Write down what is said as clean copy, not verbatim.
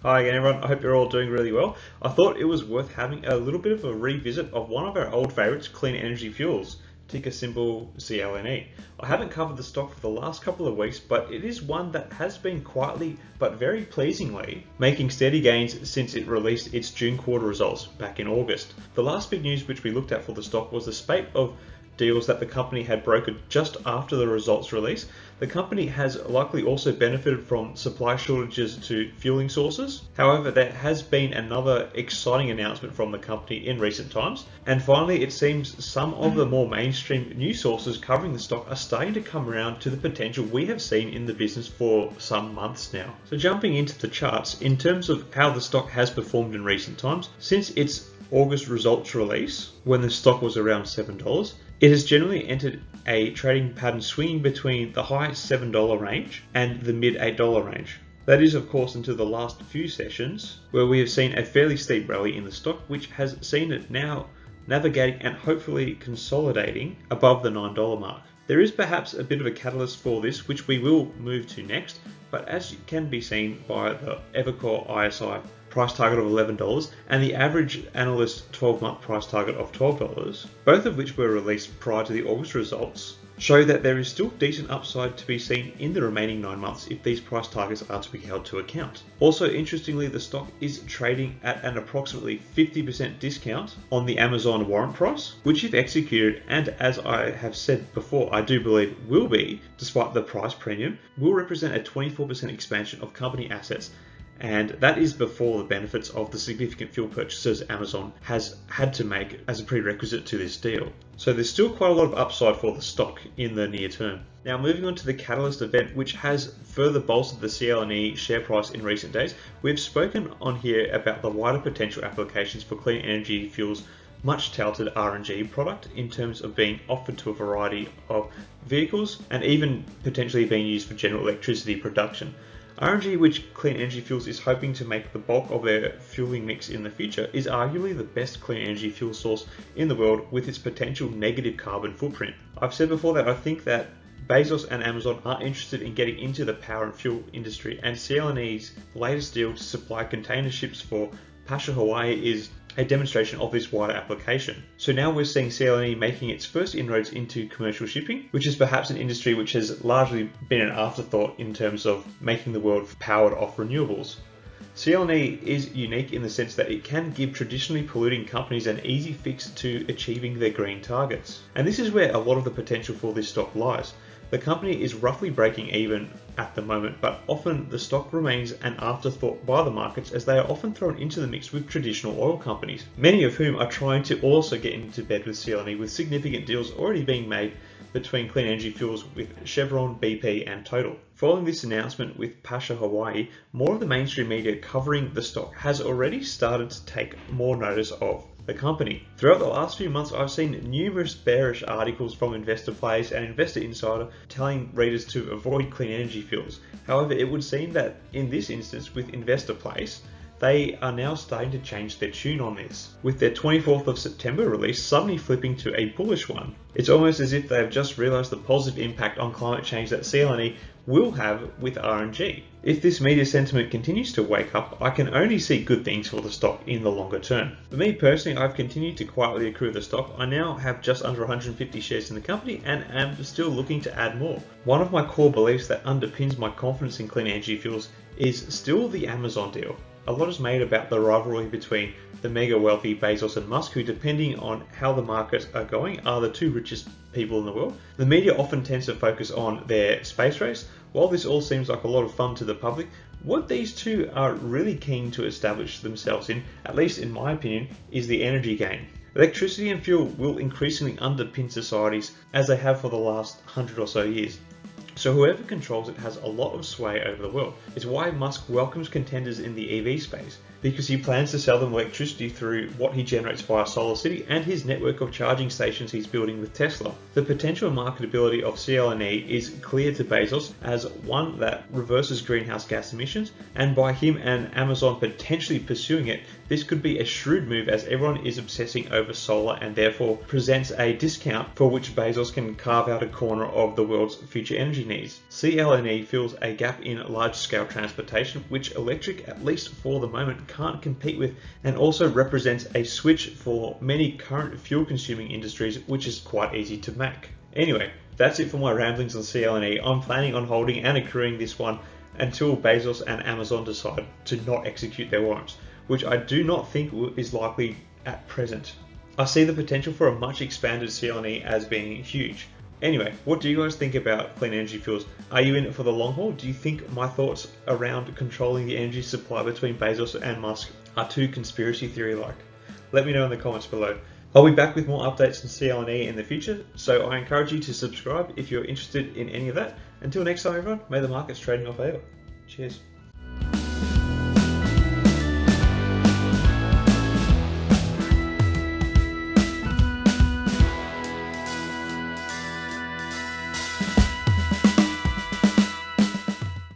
Hi again everyone, I hope you're all doing really well. I thought it was worth having a little bit of a revisit of one of our old favourites, Clean Energy Fuels, ticker symbol CLNE. I haven't covered the stock for the last couple of weeks, but it is one that has been quietly but very pleasingly making steady gains since it released its June quarter results back in August. The last big news which we looked at for the stock was the spate of deals that the company had brokered just after the results release. The company has likely also benefited from supply shortages to fueling sources. However, there has been another exciting announcement from the company in recent times. And finally, it seems some of the more mainstream news sources covering the stock are starting to come around to the potential we have seen in the business for some months now. So jumping into the charts, in terms of how the stock has performed in recent times, since its August results release, when the stock was around $7, it has generally entered a trading pattern swinging between the high $7 range and the mid $8 range. That is, of course, until the last few sessions where we have seen a fairly steep rally in the stock, which has seen it now navigating and hopefully consolidating above the $9 mark. There is perhaps a bit of a catalyst for this, which we will move to next, but as can be seen by the Evercore ISI price target of $11 and the average analyst 12-month price target of $12, both of which were released prior to the August results, show that there is still decent upside to be seen in the remaining 9 months if these price targets are to be held to account. Also, interestingly, the stock is trading at an approximately 50% discount on the Amazon warrant price, which if executed, and as I have said before, I do believe will be, despite the price premium, will represent a 24% expansion of company assets, and that is before the benefits of the significant fuel purchases Amazon has had to make as a prerequisite to this deal. So there's still quite a lot of upside for the stock in the near term. Now moving on to the catalyst event, which has further bolstered the CLNE share price in recent days, we've spoken on here about the wider potential applications for clean energy fuels much touted RNG product in terms of being offered to a variety of vehicles and even potentially being used for general electricity production. RNG, which Clean Energy Fuels is hoping to make the bulk of their fueling mix in the future, is arguably the best clean energy fuel source in the world with its potential negative carbon footprint. I've said before that I think that Bezos and Amazon are interested in getting into the power and fuel industry, and CLNE's latest deal to supply container ships for Pasha, Hawaii is a demonstration of this wider application. So now we're seeing CLNE making its first inroads into commercial shipping, which is perhaps an industry which has largely been an afterthought in terms of making the world powered off renewables. CLNE is unique in the sense that it can give traditionally polluting companies an easy fix to achieving their green targets. And this is where a lot of the potential for this stock lies. The company is roughly breaking even at the moment, but often the stock remains an afterthought by the markets as they are often thrown into the mix with traditional oil companies, many of whom are trying to also get into bed with CLNE, with significant deals already being made between Clean Energy Fuels with Chevron, BP and Total. Following this announcement with Pasha, Hawaii, more of the mainstream media covering the stock has already started to take more notice of the company. Throughout the last few months, I've seen numerous bearish articles from Investor Place and Investor Insider telling readers to avoid clean energy fuels. However, it would seem that in this instance with Investor Place, they are now starting to change their tune on this, with their 24th of September release suddenly flipping to a bullish one. It's almost as if they've just realised the positive impact on climate change that CLNE will have with RNG. If this media sentiment continues to wake up, I can only see good things for the stock in the longer term. For me personally, I've continued to quietly accrue the stock. I now have just under 150 shares in the company and am still looking to add more. One of my core beliefs that underpins my confidence in clean energy fuels is still the Amazon deal. A lot is made about the rivalry between the mega wealthy Bezos and Musk, who, depending on how the markets are going, are the two richest people in the world. The media often tends to focus on their space race. While this all seems like a lot of fun to the public, what these two are really keen to establish themselves in, at least in my opinion, is the energy game. Electricity and fuel will increasingly underpin societies as they have for the last 100 or so years. So whoever controls it has a lot of sway over the world. It's why Musk welcomes contenders in the EV space, because he plans to sell them electricity through what he generates via Solar City and his network of charging stations he's building with Tesla. The potential marketability of CLNE is clear to Bezos as one that reverses greenhouse gas emissions, and by him and Amazon potentially pursuing it, This could be a shrewd move as everyone is obsessing over solar and therefore presents a discount for which Bezos can carve out a corner of the world's future energy needs. CLNE fills a gap in large-scale transportation which electric, at least for the moment, can't compete with, and also represents a switch for many current fuel-consuming industries, which is quite easy to make. Anyway, that's it for my ramblings on CLNE. I'm planning on holding and accruing this one until Bezos and Amazon decide to not execute their warrants, which I do not think is likely at present. I see the potential for a much expanded CLNE as being huge. Anyway, what do you guys think about clean energy fuels? Are you in it for the long haul? Do you think my thoughts around controlling the energy supply between Bezos and Musk are too conspiracy theory-like? Let me know in the comments below. I'll be back with more updates on CLNE in the future, so I encourage you to subscribe if you're interested in any of that. Until next time everyone, may the markets trading off favor. Cheers.